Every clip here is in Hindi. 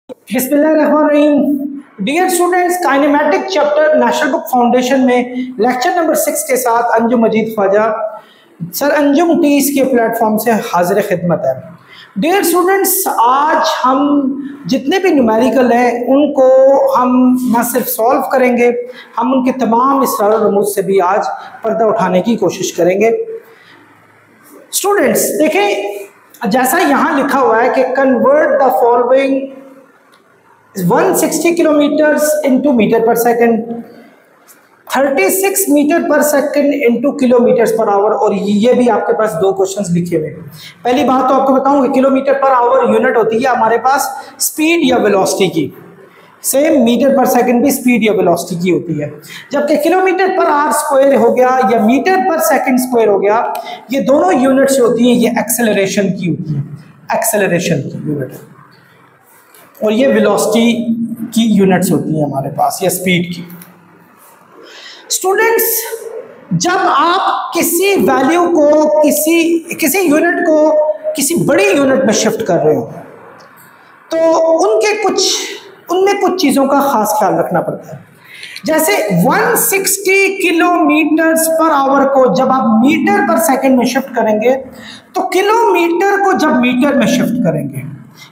बिस्मिल्लाहिर्रहमानिर्रहीम। Dear students, kinematic chapter national book foundation में लेक्चर नंबर 6 के साथ अंजुम मजीद ख्वाजा सर अंजुम टीस के प्लेटफॉर्म से हाजिर खिदमत है। डियर स्टूडेंट्स, आज हम जितने भी न्यूमेरिकल हैं उनको हम न सिर्फ सॉल्व करेंगे, हम उनके तमाम इसरार और रमूज से भी आज पर्दा उठाने की कोशिश करेंगे। स्टूडेंट्स देखें, जैसा यहाँ लिखा हुआ है कि convert the following 160 kilometres into metre per second, 36 metre per second into kilometre per hour. और ये भी आपके पास दो क्वेश्चंस लिखे हुए हैं। पहली बात तो आपको बताऊं कि किलोमीटर पर आवर यूनिट होती है हमारे पास स्पीड या वेलोसिटी की, सेम मीटर पर सेकंड भी स्पीड या वेलोसिटी की होती है, जबकि किलोमीटर पर आवर स्क्वायर हो गया या मीटर पर सेकंड स्क्वायर हो गया, ये दोनों यूनिट्स होती हैं, ये एक्सेलरेशन की होती है, एक्सेलरेशन की यूनिट, और ये वेलोसिटी की यूनिट्स होती हैं हमारे पास, या स्पीड की। स्टूडेंट्स, जब आप किसी वैल्यू को किसी यूनिट को किसी बड़ी यूनिट में शिफ्ट कर रहे हो तो उनमें कुछ चीज़ों का खास ख्याल रखना पड़ता है। जैसे 160 किलोमीटर पर आवर को जब आप मीटर पर सेकंड में शिफ्ट करेंगे तो किलोमीटर को जब मीटर में शिफ्ट करेंगे,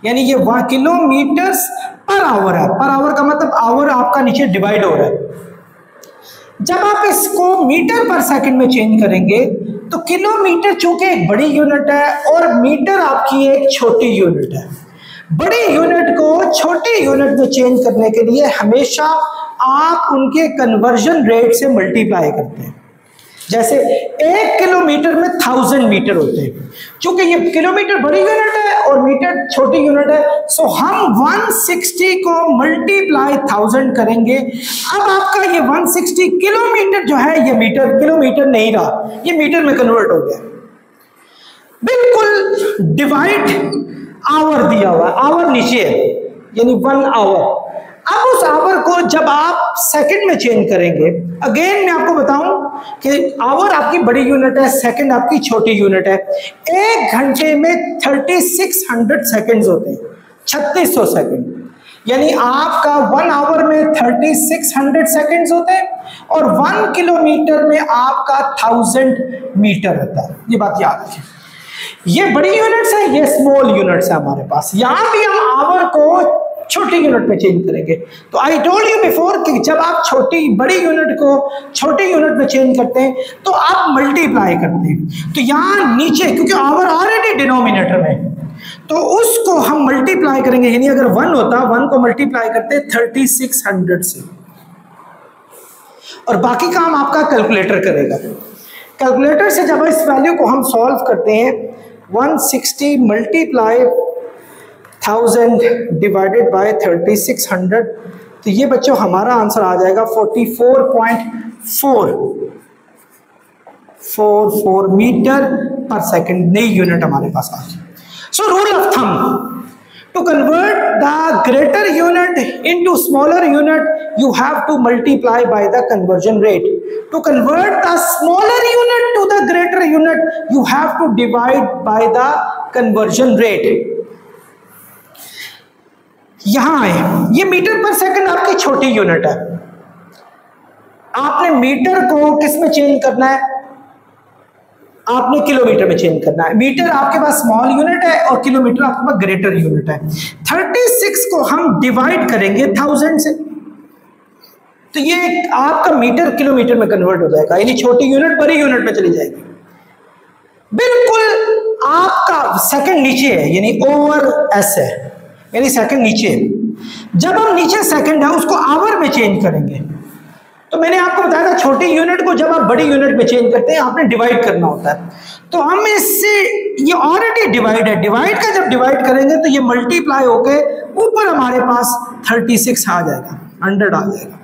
यानी ये किलोमीटर्स पर आवर है, पर आवर का मतलब आवर आपका नीचे डिवाइड हो रहा है। जब आप इसको मीटर पर सेकंड में चेंज करेंगे तो किलोमीटर चूंकि एक बड़ी यूनिट है और मीटर आपकी एक छोटी यूनिट है, बड़ी यूनिट को छोटी यूनिट में चेंज करने के लिए हमेशा आप उनके कन्वर्जन रेट से मल्टीप्लाई करते हैं। जैसे 1 किलोमीटर में 1000 मीटर होते हैं, क्योंकि ये किलोमीटर बड़ी यूनिट है और मीटर छोटी यूनिट है, सो हम 160 को मल्टीप्लाई 1000 करेंगे। अब आपका ये 160 किलोमीटर जो है ये किलोमीटर नहीं रहा, ये मीटर में कन्वर्ट हो गया। बिल्कुल डिवाइड आवर दिया हुआ, आवर नीचे है, यानी 1 आवर। अब उस आवर को जब आप सेकंड में चेंज करेंगे, अगेन मैं आपको बताऊं कि आवर आपकी बड़ी यूनिट है, सेकंड आपकी छोटी यूनिट है। 1 घंटे में 3600 सेकंड्स होते हैं, 3600 सेकंड, यानी आपका 1 आवर में 3600 सेकंड्स होते हैं और 1 किलोमीटर में आपका 1000 मीटर होता है। ये बात याद रखें, ये बड़ी यूनिट्स है, ये स्मॉल यूनिट्स है हमारे पास। यहां भी हम आवर को छोटी यूनिट में चेंज करेंगे। तो आई टोल्ड यू बिफोर कि जब आप बड़ी यूनिट को छोटी यूनिट में चेंज करते हैं तो आप मल्टीप्लाई करते हैं। तो यहाँ नीचे क्योंकि आवर ऑलरेडी डिनोमिनेटर में, तो उसको हम मल्टीप्लाई करेंगे, यानी अगर 1 होता 1 को मल्टीप्लाई करते 3600 से, और बाकी काम आपका कैलकुलेटर करेगा। कैलकुलेटर से जब इस वैल्यू को हम सॉल्व करते हैं 160 मल्टीप्लाई 1000 डिवाइडेड बाय 3600, तो ये बच्चों हमारा आंसर आ जाएगा 44.444 मीटर पर सेकंड, नई यूनिट हमारे पास आ गई। So rule of thumb, to convert the greater unit into smaller unit you have to multiply by the conversion rate. To convert the smaller unit to the greater unit you have to divide by the conversion rate. यहां आए, ये मीटर पर सेकंड आपकी छोटी यूनिट है, आपने मीटर को किस में चेंज करना है, आपने किलोमीटर में चेंज करना है। मीटर आपके पास स्मॉल यूनिट है और किलोमीटर आपके पास ग्रेटर यूनिट है। 36 को हम डिवाइड करेंगे 1000 से, तो ये आपका मीटर किलोमीटर में कन्वर्ट हो जाएगा, यानी छोटी यूनिट बड़ी यूनिट में चली जाएगी। बिल्कुल आपका सेकंड नीचे है, यानी ओवर एस है, यानी सेकंड नीचे है। जब हम नीचे सेकंड है उसको आवर में चेंज करेंगे, तो मैंने आपको बताया था छोटी यूनिट को जब आप बड़ी यूनिट में चेंज करते हैं आपने डिवाइड करना होता है। तो हम इससे, ये ऑलरेडी डिवाइड है, डिवाइड का जब डिवाइड करेंगे तो ये मल्टीप्लाई होके ऊपर हमारे पास 36 आ जाएगा, 100 आ जाएगा।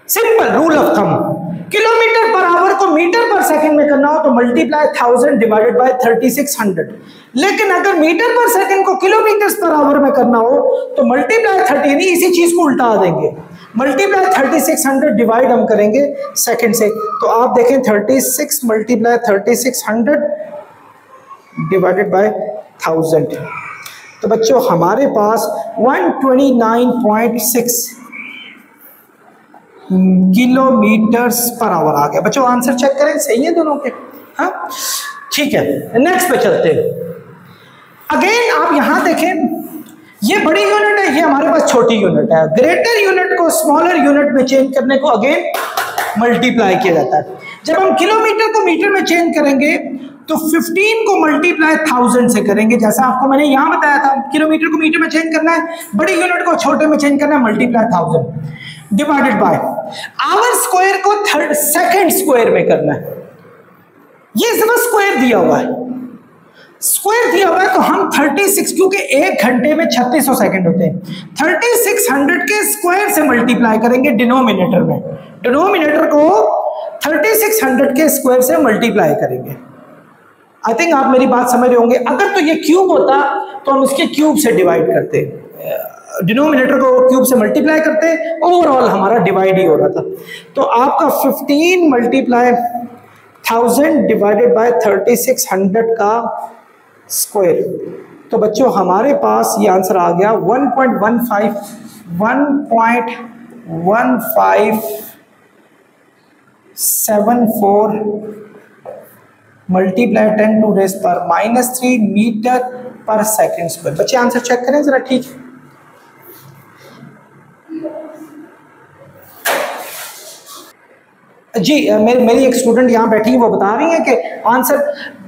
Simple rule of thumb, kilometre per our को मीटर पर सेकंड में करना हो तो मल्टीप्लाई 1000 डिवाइडेड बाय 3600, लेकिन अगर मीटर पर सेकंड को किलोमीटर पर आवर में करना हो तो मल्टीप्लाई 30, यानी इसी चीज को उल्टा देंगे, मल्टीप्लाई 3600 डिवाइड हम करेंगे सेकंड से। तो आप देखें 36 मल्टीप्लाई 3600 डिवाइडेड बाय 1000, तो बच्चों हमारे पास 129.6 किलोमीटर्स पर आवर आ गया। बच्चों आंसर चेक करें, सही है दोनों के? हाँ ठीक है, नेक्स्ट पे चलते हैं। अगेन आप यहां देखें, ये बड़ी यूनिट है, ये हमारे पास छोटी यूनिट है। ग्रेटर यूनिट को स्मॉलर यूनिट में चेंज करने को अगेन मल्टीप्लाई किया जाता है। जब हम किलोमीटर को मीटर में चेंज करेंगे तो 15 को मल्टीप्लाई 1000 से करेंगे, जैसा आपको मैंने यहां बताया था। किलोमीटर को मीटर में चेंज करना है, बड़ी यूनिट को छोटे में चेंज करना है, multiply 1000 divided by hour square को सेकंड स्क्वायर में करना है। ये सब स्क्वायर दिया हुआ है, स्क्वायर दिया हुआ है तो हम 36, क्योंकि एक घंटे में 3600 सेकंड होते हैं, 3600 के स्क्वायर से मल्टीप्लाई करेंगे डिनोमिनेटर में। डिनोमिनेटर को 3600 के स्क्वायर से मल्टीप्लाई करेंगे। आई थिंक आप मेरी बात समझ रहे होंगे। अगर तो ये क्यूब होता तो हम इसके क्यूब से डिवाइड करते, डिनोमिनेटर को क्यूब से मल्टीप्लाई करते, ओवरऑल हमारा डिवाइड ही हो रहा था। तो आपका 15 मल्टीप्लाई 1000 डिवाइडेड बाय 3600 का स्क्वायर। तो बच्चों हमारे पास ये आंसर आ गया 1.1574 multiply 10⁻³ metre per second square. बच्चे आंसर चेक करें जरा, ठीक है? जी मेरी एक स्टूडेंट यहाँ बैठी है, वो बता रही है कि आंसर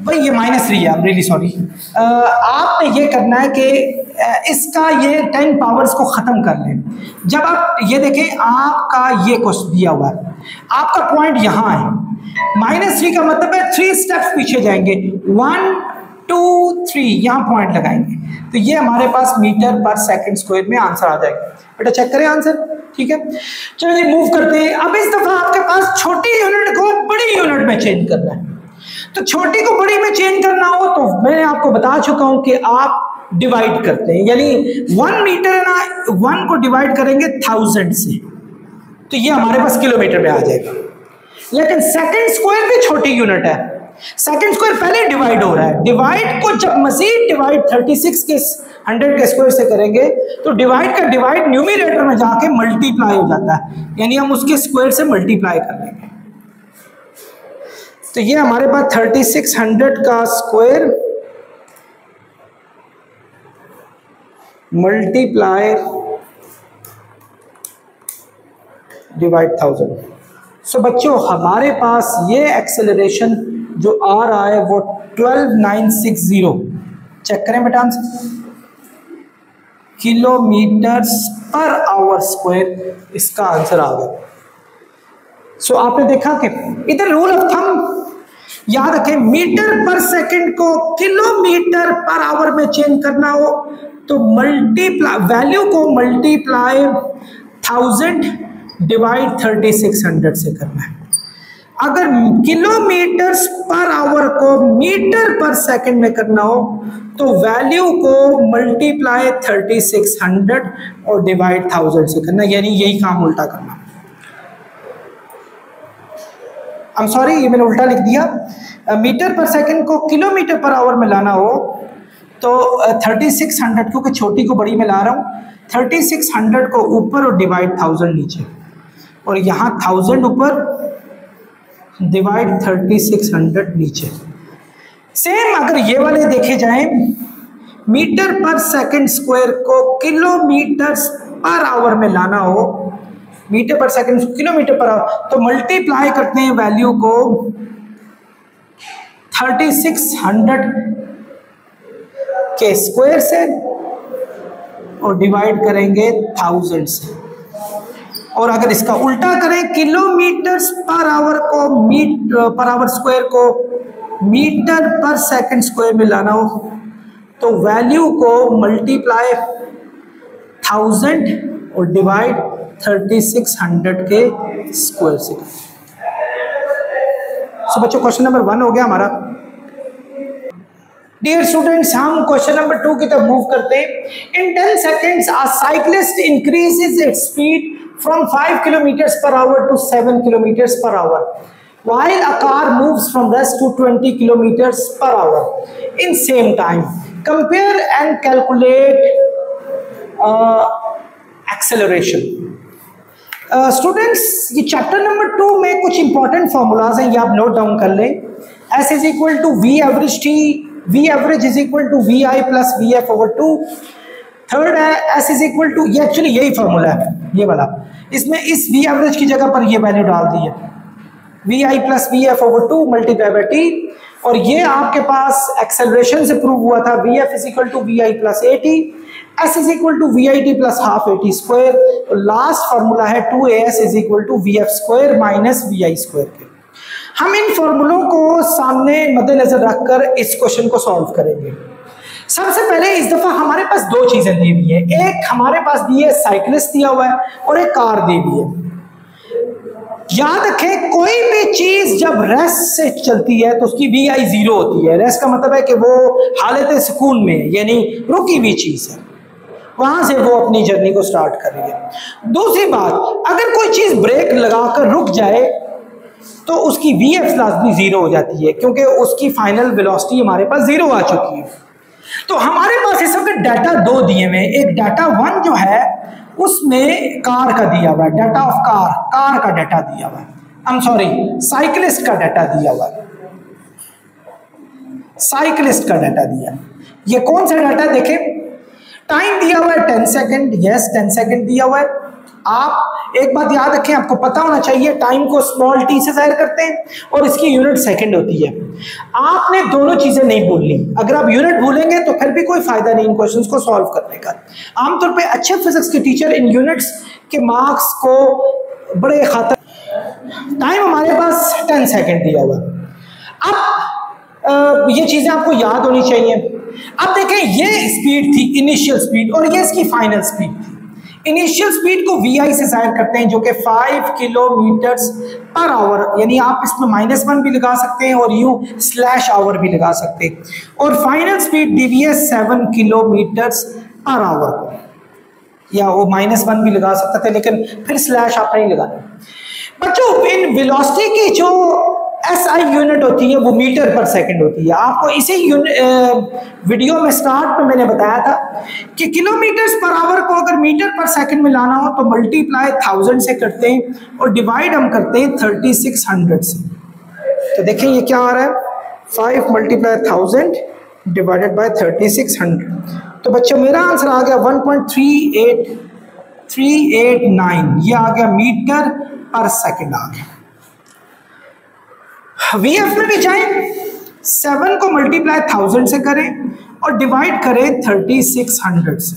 भाई ये -3 है। I am really sorry. आपने ये करना है कि इसका ये 10 पावर्स को ख़त्म कर लें। जब आप ये देखें, आपका ये क्वेश्चन दिया हुआ है, आपका पॉइंट यहाँ है, -3 का मतलब है 3 स्टेप्स पीछे जाएंगे, 1 2 3 यहाँ पॉइंट लगाएंगे, तो ये हमारे पास मीटर पर सेकंड स्क्वायर में आंसर आ जाएगा। बेटा चेक करें आंसर, ठीक है? चलिए मूव करते हैं। अब इस दफा आपके पास छोटी यूनिट को बड़ी यूनिट में चेंज करना है। तो छोटी को बड़ी में चेंज करना हो तो मैं आपको बता चुका हूं कि आप डिवाइड करते हैं, यानी 1 मीटर है ना, 1 को डिवाइड करेंगे 1000 से, तो ये हमारे पास किलोमीटर में आ जाएगा। लेकिन सेकंड स्क्वायर भी छोटी यूनिट है, सेकंड स्क्वायर पहले डिवाइड हो रहा है। डिवाइड को जब मजीद डिवाइड 36 के 100 के स्क्वायर से करेंगे तो डिवाइड का डिवाइड न्यूमरेटर में जाके मल्टीप्लाई हो जाता है, यानी हम उसके स्क्वायर से मल्टीप्लाई कर लेंगे। तो ये हमारे पास 3600 का स्क्वायर मल्टीप्लाई डिवाइड 1000। सो बच्चों हमारे पास ये एक्सेलरेशन जो आ रहा है वो 12960, चेक करें बेटा answer, kilometres per hour square इसका आंसर आ गया। सो आपने देखा कि इधर रूल ऑफ थंब याद रखें, मीटर पर सेकंड को किलोमीटर पर आवर में चेंज करना हो तो मल्टीप्लाई वैल्यू को मल्टीप्लाई 1000 डिवाइड 3600 से करना है। अगर किलोमीटर्स पर आवर को मीटर पर सेकंड में करना हो तो वैल्यू को मल्टीप्लाई 3600 और डिवाइड 1000 से करना, यानी यही काम उल्टा करना। आई एम सॉरी, ये मैंने उल्टा लिख दिया। मीटर पर सेकंड को किलोमीटर पर आवर में लाना हो तो 3600, क्योंकि छोटी को बड़ी में ला रहा हूँ, 3600 को ऊपर और डिवाइड 1000 नीचे, और यहाँ 1000 ऊपर डिवाइड 3600 नीचे। सेम अगर ये वाले देखे जाएं, मीटर पर सेकंड स्क्वायर को किलोमीटर पर आवर में लाना हो, मीटर पर सेकंड किलोमीटर पर आवर, तो मल्टीप्लाई करते हैं वैल्यू को 3600 के स्क्वायर से और डिवाइड करेंगे 1000 से। और अगर इसका उल्टा करें, किलोमीटर पर आवर को पर आवर स्क्वायर को मीटर पर सेकंड स्क्वायर में लाना हो तो वैल्यू को मल्टीप्लाई 1000 और डिवाइड 3600 के स्क्वायर से। सो बच्चों क्वेश्चन नंबर 1 हो गया हमारा। डियर स्टूडेंट्स, हम क्वेश्चन नंबर 2 की तरफ मूव करते हैं। इन 10 seconds a cyclist increases its speed from 5 kilometers per hour to 7 kilometers per hour, while a car moves from rest to 20 kilometers per hour in same time. Compare and calculate acceleration. Students, ये चैप्टर नंबर 2 में कुछ इंपॉर्टेंट फॉर्मूलाज हैं, ये आप नोट डाउन कर लें। S is equal to v average t, v average is equal to we I plus V F over 2। Third है S इज इक्वल टू, ये एक्चुअली यही फॉर्मूला है ये वाला, इसमें इस वी एवरेज की जगह पर ये वैल्यू डाल दी है, V I plus V F over 2 multiply by T. और ये आपके पास एक्सेलरेशन से प्रूव हुआ था, V F is equal to we I plus A T, S is equal to we I T plus half A T square. और लास्ट फॉर्मूला है 2as is equal to V F square minus V I square के। हम इन फॉर्मूलों को सामने मद्देनजर रखकर इस क्वेश्चन को सॉल्व करेंगे। सबसे पहले इस दफा हमारे पास दो चीजें दी हुई है, एक हमारे पास दी है साइकिलिस्ट दिया हुआ है और एक कार दी हुई है। याद रखें, कोई भी चीज जब रेस्ट से चलती है तो उसकी वी आई जीरो होती है। रेस्ट का मतलब है कि वो हालत सुकून में, यानी रुकी हुई चीज है, वहां से वो अपनी जर्नी को स्टार्ट कर रही है। दूसरी बात, अगर कोई चीज ब्रेक लगाकर रुक जाए तो उसकी वी एफ लाजमी जीरो हो जाती है, क्योंकि उसकी फाइनल वेलोसिटी हमारे पास जीरो आ चुकी है। तो हमारे पास इस वक्त डाटा दो दिए हुए, एक डाटा 1 जो है उसमें कार का दिया हुआ है, डाटा ऑफ कार का डाटा दिया हुआ है, आई एम सॉरी साइकिलिस्ट का डाटा दिया हुआ है, साइकिलिस्ट का डाटा दिया। ये कौन सा डाटा है देखें, टाइम दिया हुआ है 10 सेकेंड, यस 10 सेकेंड दिया हुआ है। आप एक बात याद रखें, आपको पता होना चाहिए टाइम को स्मॉल टी से जाहिर करते हैं और इसकी यूनिट सेकंड होती है। आपने दोनों चीजें नहीं भूलनी, अगर आप यूनिट भूलेंगे तो फिर भी कोई फायदा नहीं इन क्वेश्चंस को सॉल्व करने का। आमतौर पे अच्छे फिजिक्स के टीचर इन यूनिट्स के मार्क्स को बड़े खातर, टाइम हमारे पास 10 सेकेंड दिया हुआ। अब ये चीजें आपको याद होनी चाहिए। अब देखें, ये स्पीड थी इनिशियल स्पीड और ये इसकी फाइनल स्पीड थी। इनिशियल स्पीड को वी आई से जाहिर करते हैं, जो कि 5 किलोमीटर्स पर आवर, यानी आप इसमें -1 भी लगा सकते हैं और यूं स्लैश आवर भी लगा सकते हैं। और फाइनल स्पीड दी हुई है 7 किलोमीटर्स पर आवर को, या वो -1 भी लगा सकते थे, लेकिन फिर स्लैश आप नहीं लगाना। बच्चों, इन वेलोसिटी की जो SI यूनिट होती है वो मीटर पर सेकंड होती है। आपको इसी वीडियो में स्टार्ट में मैंने बताया था कि किलोमीटर्स पर आवर को अगर मीटर पर सेकंड में लाना हो तो मल्टीप्लाई 1000 से करते हैं और डिवाइड हम करते हैं 3600 से। तो देखिए ये क्या आ रहा है, 5 मल्टीप्लाई 1000 डिवाइडेड बाय 3600। तो बच्चों मेरा आंसर आ गया 1.389, ये आ गया मीटर पर सेकंड आ गया। वी एफ में भी जाएं, 7 को मल्टीप्लाई 1000 से करें और डिवाइड करें 3600 से।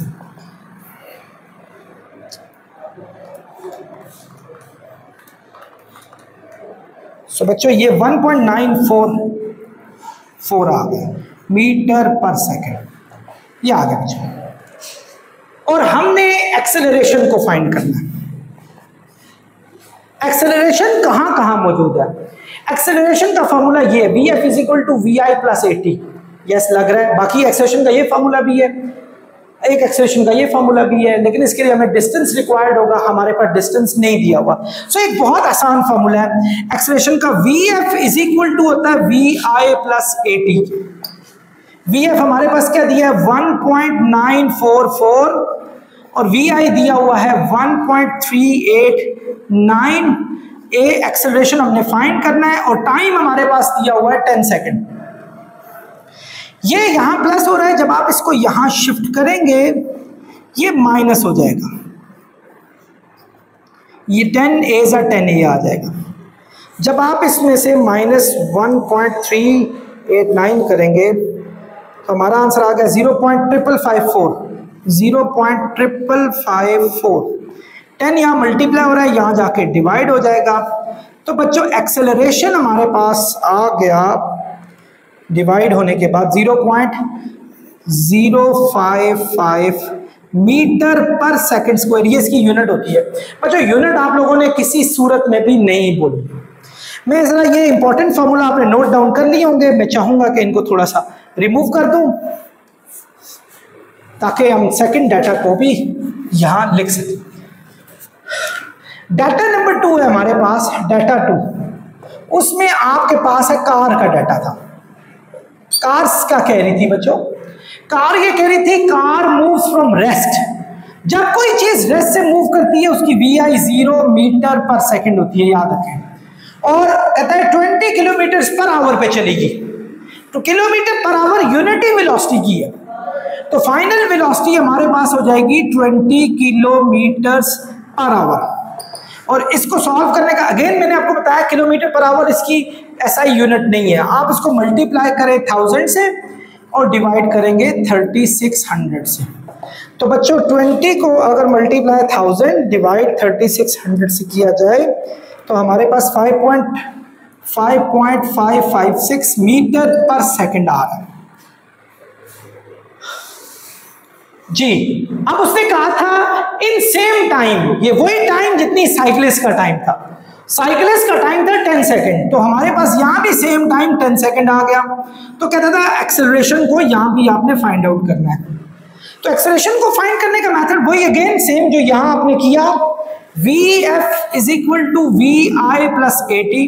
सो बच्चों ये 1.944 आ गया मीटर पर सेकंड, ये आ गया बच्चों। और हमने एक्सेलरेशन को फाइंड करना है। एक्सेलरेशन कहां कहां मौजूद है? एक्सेलरेशन का फॉर्मूला ये है, V F is equal to we I plus A T. Yes लग रहा है, बाकी एक्सेलरेशन का ये फॉर्मूला भी है, एक एक्सेलरेशन का ये फॉर्मूला भी है, लेकिन इसके लिए हमें डिस्टेंस रिक्वायर्ड होगा, हमारे पास डिस्टेंस नहीं दिया हुआ। सो एक बहुत आसान फॉर्मूला है एक्सेलरेशन का, V F is equal to होता है V I plus A T. V F हमारे पास क्या दिया है 1.944 और वी आई दिया हुआ है 1.389। ए एक्सेलरेशन हमने फाइंड करना है और टाइम हमारे पास दिया हुआ है 10 सेकेंड। ये यहां प्लस हो रहा है, जब आप इसको यहां शिफ्ट करेंगे ये माइनस हो जाएगा, ये 10 ए या 10 ए आ जाएगा। जब आप इसमें से -1.389 करेंगे तो हमारा आंसर आ गया 0.554। 10 यहाँ मल्टीप्लाई हो रहा है, यहाँ जाके डिवाइड हो जाएगा। तो बच्चों एक्सेलरेशन हमारे पास आ गया डिवाइड होने के बाद 0.055 मीटर पर सेकंड स्क्वायर, ये इसकी यूनिट होती है। बच्चों यूनिट आप लोगों ने किसी सूरत में भी नहीं बोली। मैं जरा ये इंपॉर्टेंट फॉर्मूला आपने नोट डाउन कर लिए होंगे, मैं चाहूंगा कि इनको थोड़ा सा रिमूव कर दूं ताकि हम सेकंड डाटा को भी यहां लिख सकें। डाटा नंबर 2 है हमारे पास, डाटा 2, उसमें आपके पास है कार का डाटा था। कार्स क्या कह रही थी बच्चों? कार ये कह रही थी कार मूव्स फ्रॉम रेस्ट। जब कोई चीज रेस्ट से मूव करती है उसकी VI 0 मीटर पर सेकंड होती है, याद रखें। और कहता है 20 किलोमीटर पर आवर पे चलेगी, तो kilometre per our unit he velocity की है, तो फाइनल वेलोसिटी हमारे पास हो जाएगी 20 किलोमीटर पर आवर। और इसको सॉल्व करने का अगेन मैंने आपको बताया किलोमीटर पर आवर इसकी SI यूनिट नहीं है, आप इसको मल्टीप्लाई करें 1000 से और डिवाइड करेंगे 3600 से। तो बच्चों 20 को अगर मल्टीप्लाई 1000 डिवाइड 3600 से किया जाए तो हमारे पास 5.556 मीटर पर सेकंड आ रहा है जी। अब उसने कहा था इन सेम टाइम, ये वही टाइम जितनी साइक्लिस्ट का टाइम था, साइक्लिस्ट का टाइम था 10 सेकंड, तो हमारे पास यहां भी सेम टाइम 10 सेकंड आ गया। तो कहता था एक्सेलरेशन को यहां भी आपने फाइंड आउट करना है। तो एक्सेलरेशन को फाइंड करने का मेथड वही अगेन सेम जो यहां आपने किया, VF is equal to VI plus 80।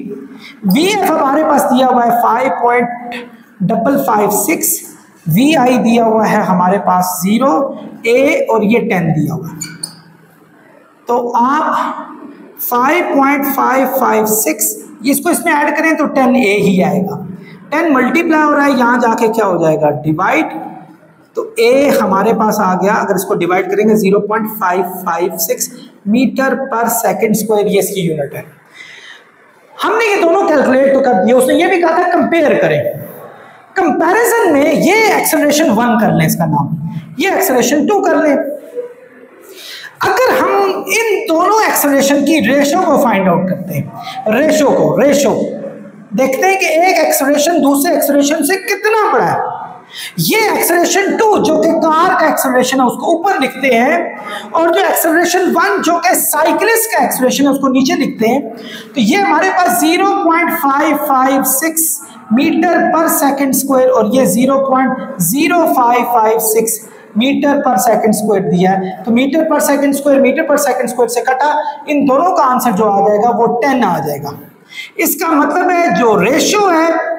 VF हमारे पास दिया हुआ है 5.556, VI दिया हुआ है हमारे पास 0, A और ये 10 दिया हुआ है। तो आप 5.556 इसको इसमें ऐड करें तो 10A ही आएगा। 10 मल्टीप्लाई हो रहा है, यहां जाके क्या हो जाएगा डिवाइड, तो A हमारे पास आ गया। अगर इसको डिवाइड करेंगे 0.556 मीटर पर सेकंड स्क्वायर, ये इसकी यूनिट है। हमने ये दोनों कैलकुलेट तो कर दिया। उसने ये भी कहा था कंपेयर करें, कंपैरिजन में ये एक्सेलरेशन 1 कर लें, इसका नाम, ये एक्सेलरेशन 2 कर लें। अगर हम इन दोनों एक्सेलरेशन की रेशो को फाइंड आउट करते हैं, रेशो देखते हैं कि एक एक्सेलरेशन दूसरे एक्सेलरेशन से कितना बड़ा है। ये एक्सेलरेशन 2 जो कि कार का एक्सेलरेशन है उसको ऊपर लिखते हैं, और जो एक्सेलरेशन 1 जो कि साइकिलिस्ट का एक्सेलरेशन है उसको नीचे लिखते हैं। तो ये हमारे पास 0.556 मीटर पर सेकंड स्क्वायर और ये 0.0556 मीटर पर सेकंड स्क्वायर दिया है। तो मीटर पर सेकंड स्क्वायर से कटा, इन दोनों का आंसर जो आ जाएगा वो 10 आ जाएगा। इसका मतलब है जो रेशियो है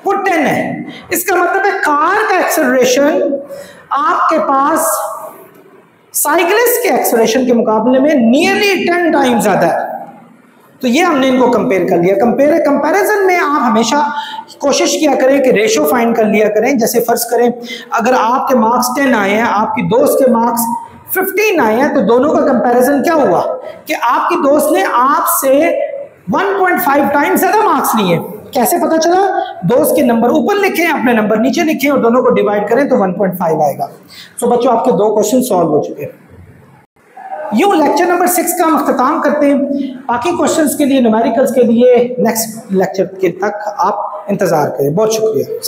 वो 10 है। इसका मतलब है कार का एक्सेलरेशन आपके पास साइकिलिस्ट के एक्सेलरेशन के मुकाबले में नियरली 10 टाइम्स ज्यादा है। तो ये हमने इनको कंपेयर कर लिया। कंपैरिजन में आप हमेशा कोशिश किया करें कि रेशो फाइंड कर लिया करें। जैसे फर्ज करें अगर आपके मार्क्स 10 आए हैं, आपकी दोस्त के मार्क्स 15 आए हैं, तो दोनों का कंपैरिजन क्या हुआ कि आपकी दोस्त ने आपसे 1.5 टाइम्स ज्यादा मार्क्स लिए। कैसे पता चला? दोस्त के नंबर ऊपर लिखे, अपने नंबर नीचे लिखे और दोनों को डिवाइड करें तो 1.5 आएगा। सो बच्चों आपके 2 क्वेश्चन सॉल्व हो चुके हैं। यूं लेक्चर नंबर 6 का हम अख्ताम करते हैं। बाकी क्वेश्चंस के लिए, न्यूमेरिकल्स के लिए नेक्स्ट लेक्चर के तक आप इंतजार करें। बहुत शुक्रिया।